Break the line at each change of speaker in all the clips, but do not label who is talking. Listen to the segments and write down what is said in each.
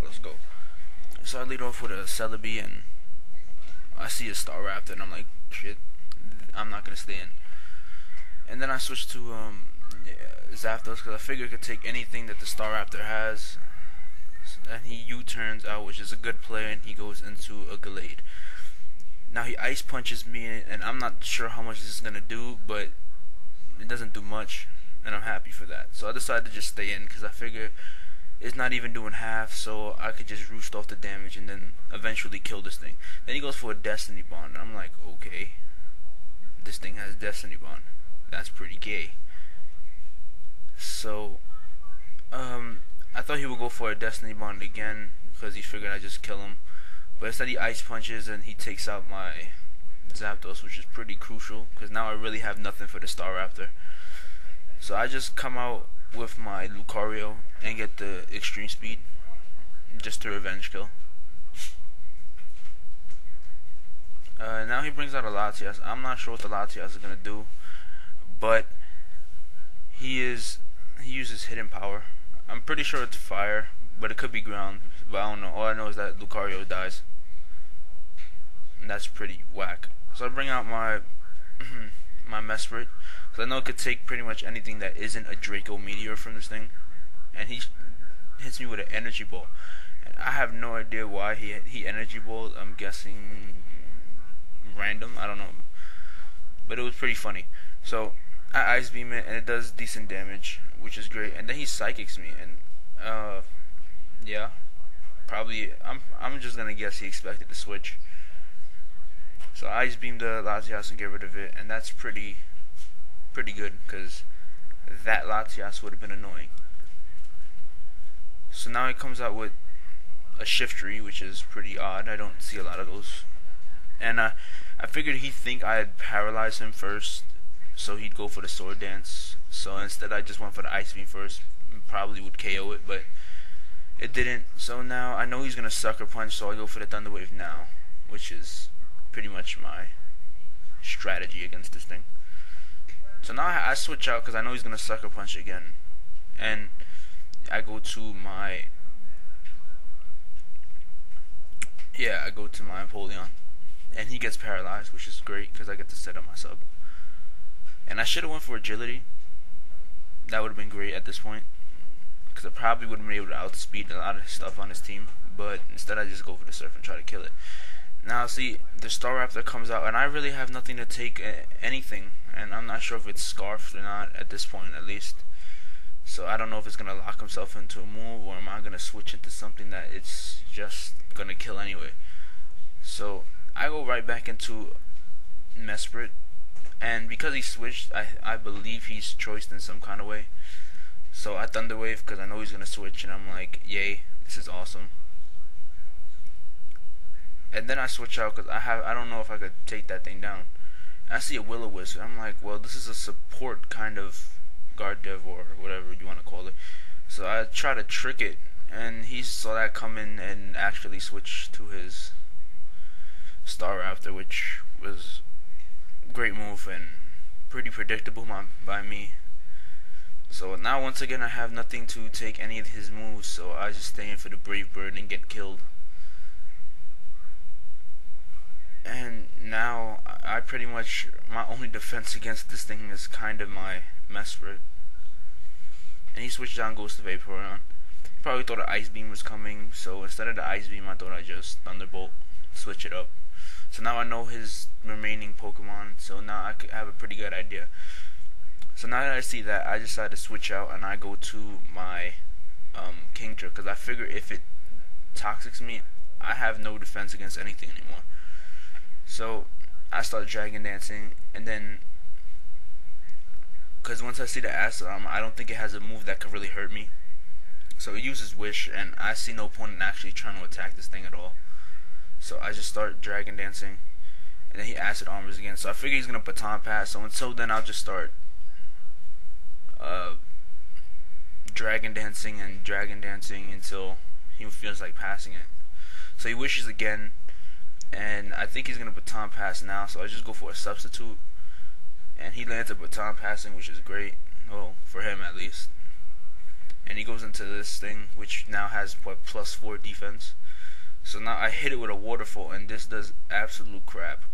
Let's go. So I lead off with a Celebi, and I see a Star Raptor, and I'm like, shit, I'm not gonna stay in. And then I switch to Zapdos because I figure it could take anything that the Star Raptor has. And he U-turns out, which is a good play, and he goes into a Gallade. Now he Ice Punches me, and I'm not sure how much this is gonna do, but it doesn't do much, and I'm happy for that. So I decided to just stay in because I figure it's not even doing half, so I could just roost off the damage and then eventually kill this thing. Then he goes for a Destiny Bond, and I'm like, okay, this thing has Destiny Bond. That's pretty gay. So, I thought he would go for a Destiny Bond again because he figured I'd just kill him. But instead he Ice Punches and he takes out my Zapdos, which is pretty crucial because now I really have nothing for the Star Raptor. So I just come out with my Lucario and get the extreme speed just to revenge kill. Now he brings out a Latias. I'm not sure what the Latias is gonna do, but he uses hidden power. I'm pretty sure it's fire, but it could be ground, but I don't know. All I know is that Lucario dies, and that's pretty whack. So I bring out my my Mesprit, because I know it could take pretty much anything that isn't a Draco Meteor from this thing, and he hits me with an Energy Ball, and I have no idea why he Energy Balled. I'm guessing random, I don't know, but it was pretty funny. So I Ice Beam it, and it does decent damage, which is great. And then he Psychics me, and yeah, probably I'm just gonna guess he expected to switch. So I Ice Beam the Latias and get rid of it, and that's pretty good because that Latias would have been annoying. So now he comes out with a Shiftry, which is pretty odd. I don't see a lot of those. And I figured he'd think I'd paralyze him first, so he'd go for the Sword Dance. So instead I just went for the Ice Beam first, and probably would KO it, but it didn't. So now I know he's gonna Sucker Punch, so I go for the Thunder Wave now, which is pretty much my strategy against this thing. So now I switch out because I know he's gonna Sucker Punch again, and I go to my Empoleon, and he gets paralyzed, which is great because I get to set up my sub. And I should have went for Agility. That would have been great at this point, because I probably would have been able to outspeed a lot of stuff on his team. But instead I just go for the Surf and try to kill it. Now see, the Star Raptor comes out, and I really have nothing to take anything, and I'm not sure if it's Scarfed or not at this point, at least. So I don't know if it's gonna lock himself into a move, or am I gonna switch into something that it's just gonna kill anyway. So I go right back into Mesprit, and because he switched, I believe he's choiced in some kind of way. So I Thunder Wave because I know he's gonna switch, and I'm like, yay, this is awesome. And then I switch out because I don't know if I could take that thing down. I see a Will-O-Wisp, I'm like, well, this is a support kind of guard dev or whatever you want to call it. So I try to trick it, and he saw that coming and actually switched to his Star Raptor, which was a great move and pretty predictable by me. So now once again I have nothing to take any of his moves, so I just stay in for the Brave Bird and get killed. And now I pretty much, my only defense against this thing is kind of my Mesprit. And he switches out and goes to Vaporeon. He probably thought an Ice Beam was coming, so instead of the Ice Beam I thought I'd just Thunderbolt, switch it up. So now I know his remaining Pokemon, so now I have a pretty good idea. So now that I see that, I decide to switch out and I go to my Kingdra, because I figure if it Toxics me, I have no defense against anything anymore. So I start Dragon Dancing, and then because once I see the Acid Armor, I don't think it has a move that could really hurt me. So it uses Wish, and I see no point in actually trying to attack this thing at all. So I just start Dragon Dancing, and then he Acid Armors again. So I figure he's gonna Baton Pass. So until then, I'll just start Dragon Dancing until he feels like passing it. So he wishes again, and I think he's gonna Baton Pass now. So I just go for a Substitute, and he lands a Baton Passing, which is great. Well, for him at least. and he goes into this thing which now has what, +4 defense. So now I hit it with a waterfall, and this does absolute crap,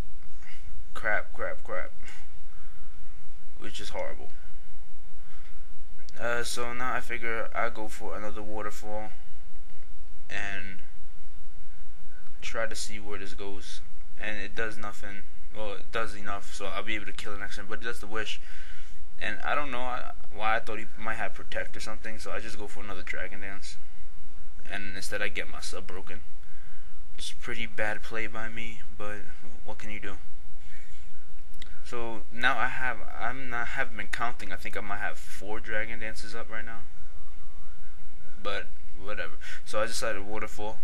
which is horrible. So now I figure I go for another waterfall and try to see where this goes, and it does nothing. Well, it does enough, so I'll be able to kill it next time. But it does the wish, and I don't know why I thought he might have protect or something. So I just go for another dragon dance, and instead I get my sub broken. It's pretty bad play by me, but what can you do? So now haven't been counting. I think I might have 4 dragon dances up right now, but whatever. So I decided waterfall,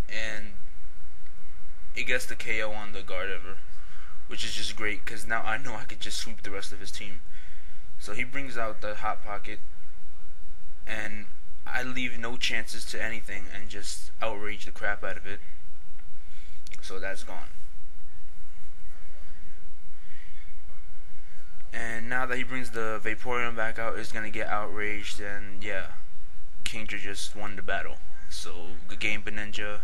and it gets the KO on the guard ever, which is just great because now I know I could just sweep the rest of his team. So he brings out the hot pocket, and I leave no chances to anything and just outrage the crap out of it. So that's gone. And now that he brings the Vaporeon back out, it's gonna get outraged, and yeah, Kingdra just won the battle. So good game, Beninja.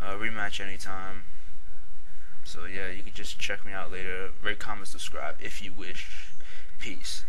Rematch anytime. So yeah, you can just check me out later. Rate, comment, subscribe if you wish. Peace.